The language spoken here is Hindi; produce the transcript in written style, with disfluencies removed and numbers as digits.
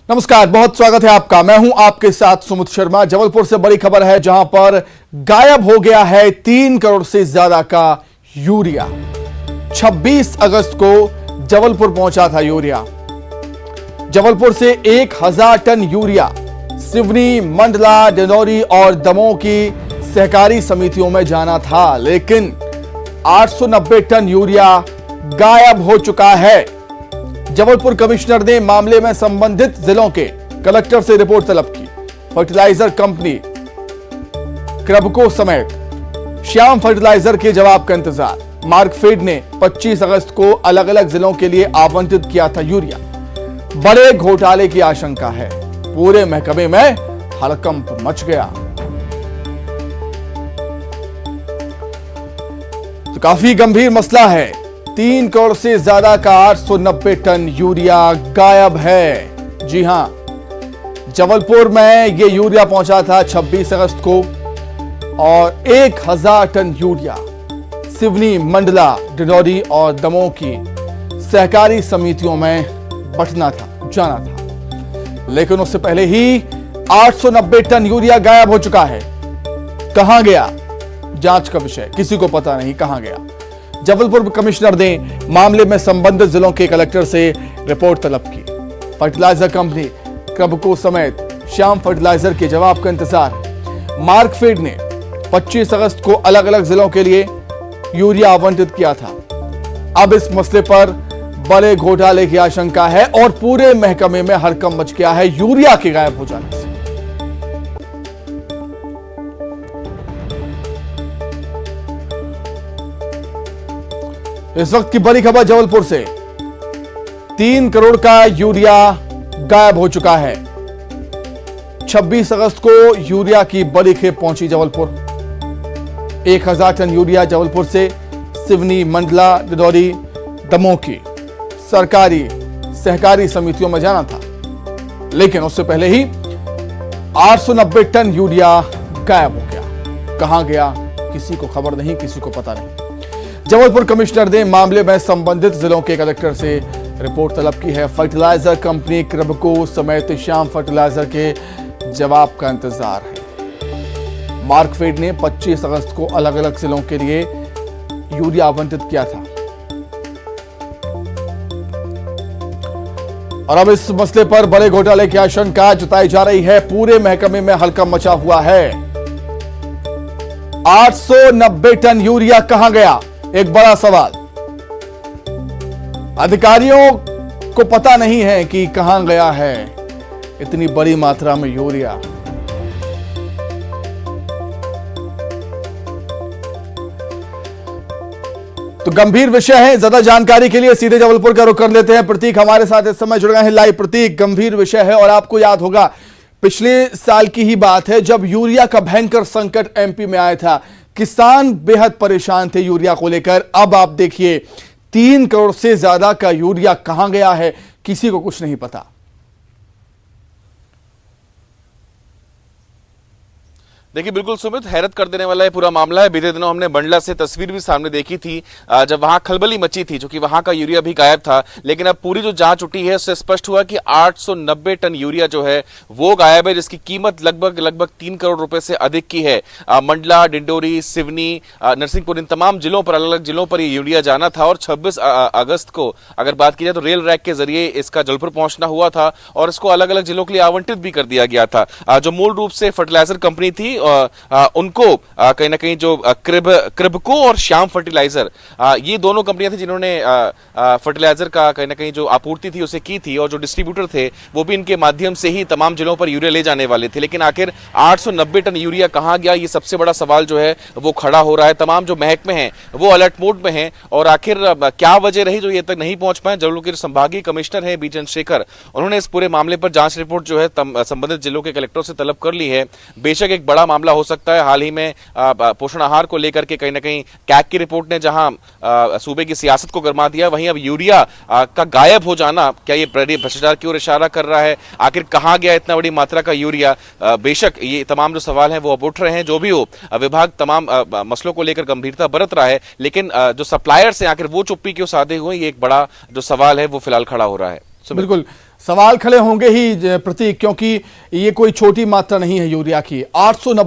नमस्कार, बहुत स्वागत है आपका। मैं हूं आपके साथ सुमित शर्मा। जबलपुर से बड़ी खबर है, जहां पर गायब हो गया है 3 करोड़ से ज्यादा का यूरिया। 26 अगस्त को जबलपुर पहुंचा था यूरिया। जबलपुर से 1000 टन यूरिया सिवनी, मंडला, डिंडौरी और दमोह की सहकारी समितियों में जाना था, लेकिन 890 टन यूरिया गायब हो चुका है। जबलपुर कमिश्नर ने मामले में संबंधित जिलों के कलेक्टर से रिपोर्ट तलब की। फर्टिलाइजर कंपनी क्रबको समेत श्याम फर्टिलाइजर के जवाब का इंतजार। मार्कफेड ने 25 अगस्त को अलग अलग जिलों के लिए आवंटित किया था यूरिया। बड़े घोटाले की आशंका है, पूरे महकमे में हड़कंप मच गया। तो काफी गंभीर मसला है। 3 करोड़ से ज्यादा का 890 टन यूरिया गायब है। जी हां, जबलपुर में यह यूरिया पहुंचा था 26 अगस्त को और 1000 टन यूरिया सिवनी, मंडला, डिंडौरी और दमोह की सहकारी समितियों में बंटना था, जाना था, लेकिन उससे पहले ही 890 टन यूरिया गायब हो चुका है। कहां गया? जांच का विषय, किसी को पता नहीं कहां गया। जबलपुर कमिश्नर ने मामले में संबंधित जिलों के कलेक्टर से रिपोर्ट तलब की। फर्टिलाइजर कंपनी क्रबको समेत श्याम फर्टिलाइजर के जवाब का इंतजार। मार्कफेड ने 25 अगस्त को अलग अलग जिलों के लिए यूरिया आवंटित किया था। अब इस मसले पर बड़े घोटाले की आशंका है और पूरे महकमे में हड़कंप मच गया है यूरिया के गायब हो जाने से। इस वक्त की बड़ी खबर जबलपुर से, 3 करोड़ का यूरिया गायब हो चुका है। 26 अगस्त को यूरिया की बड़ी खेप पहुंची जबलपुर। 1000 टन यूरिया जबलपुर से सिवनी, मंडला, डिंडौरी, दमोह की सरकारी सहकारी समितियों में जाना था, लेकिन उससे पहले ही 890 टन यूरिया गायब हो गया। कहां गया? किसी को खबर नहीं, किसी को पता नहीं। जबलपुर कमिश्नर ने मामले में संबंधित जिलों के कलेक्टर से रिपोर्ट तलब की है। फर्टिलाइजर कंपनी क्रबको समेत श्याम फर्टिलाइजर के जवाब का इंतजार है। मार्कफेड ने 25 अगस्त को अलग अलग जिलों के लिए यूरिया आवंटित किया था और अब इस मसले पर बड़े घोटाले की आशंका जताई जा रही है। पूरे महकमे में हड़कंप मचा हुआ है। 890 टन यूरिया कहां गया? एक बड़ा सवाल। अधिकारियों को पता नहीं है कि कहां गया है इतनी बड़ी मात्रा में यूरिया। तो गंभीर विषय है। ज्यादा जानकारी के लिए सीधे जबलपुर का रुख कर लेते हैं। प्रतीक हमारे साथ इस समय जुड़ गए हैं लाइव। प्रतीक, गंभीर विषय है और आपको याद होगा पिछले साल की ही बात है जब यूरिया का भयंकर संकट एमपी में आया था। किसान बेहद परेशान थे यूरिया को लेकर। अब आप देखिए 3 करोड़ से ज्यादा का यूरिया कहां गया है, किसी को कुछ नहीं पता। देखिए बिल्कुल सुमित, हैरत कर देने वाला ये पूरा मामला है। बीते दिनों हमने मंडला से तस्वीर भी सामने देखी थी जब वहां खलबली मची थी, क्योंकि वहां का यूरिया भी गायब था। लेकिन अब पूरी जो जांच उठी है उससे स्पष्ट हुआ कि 890 टन यूरिया जो है वो गायब है, जिसकी कीमत लगभग 3 करोड़ रुपए से अधिक की है। मंडला, डिंडौरी, सिवनी, नरसिंहपुर, इन तमाम जिलों पर, अलग अलग जिलों पर ये यूरिया जाना था और 26 अगस्त को अगर बात की जाए तो रेल रैक के जरिए इसका जबलपुर पहुंचना हुआ था और इसको अलग अलग जिलों के लिए आवंटित भी कर दिया गया था। जो मूल रूप से फर्टिलाइजर कंपनी थी उनको कहीं ना कहीं जो क्रबको और श्याम फर्टिलाइजर, ये दोनों कंपनियां थी जिन्होंने फर्टिलाइजर का कहीं ना कहीं जो आपूर्ति थी उसे की थी और जो डिस्ट्रीब्यूटर थे वो भी इनके माध्यम से ही तमाम जिलों पर यूरिया ले जाने वाले थे। लेकिन आखिर 890 टन यूरिया कहां गया, ये सबसे बड़ा सवाल जो है वो खड़ा हो रहा है। तमाम जो महकमे हैं वो अलर्ट मोड में हैं और आखिर क्या वजह रही जो ये तक नहीं पहुंच पाए। जबलपुर के संभागीय कमिश्नर है बी चंद्रशेखर, उन्होंने इस पूरे मामले पर जांच रिपोर्ट जो है संबंधित जिलों के कलेक्टरों से तलब कर ली है। बेशक एक बड़ा मामला हो सकता है। हाल ही में पोषण आहार को लेकर के कहीं ना कहीं कैग की रिपोर्ट ने जहां सूबे की सियासत को गरमा दिया, वहीं अब यूरिया का गायब हो जाना, क्या ये भ्रष्टाचार की ओर इशारा कर रहा है? आखिर कहां गया इतना बड़ी मात्रा का यूरिया? बेशक ये तमाम जो सवाल हैं वो अब उठ रहे हैं। जो भी हो, विभाग तमाम मसलों को लेकर गंभीरता बरत रहा है, लेकिन जो सप्लायर्स हैं आखिर वो चुप्पी क्यों साधे हुए, ये एक बड़ा जो सवाल है वो फिलहाल खड़ा हो रहा है। बिल्कुल सवाल खड़े होंगे ही प्रतीक, क्योंकि ये कोई छोटी मात्रा नहीं है यूरिया की। 890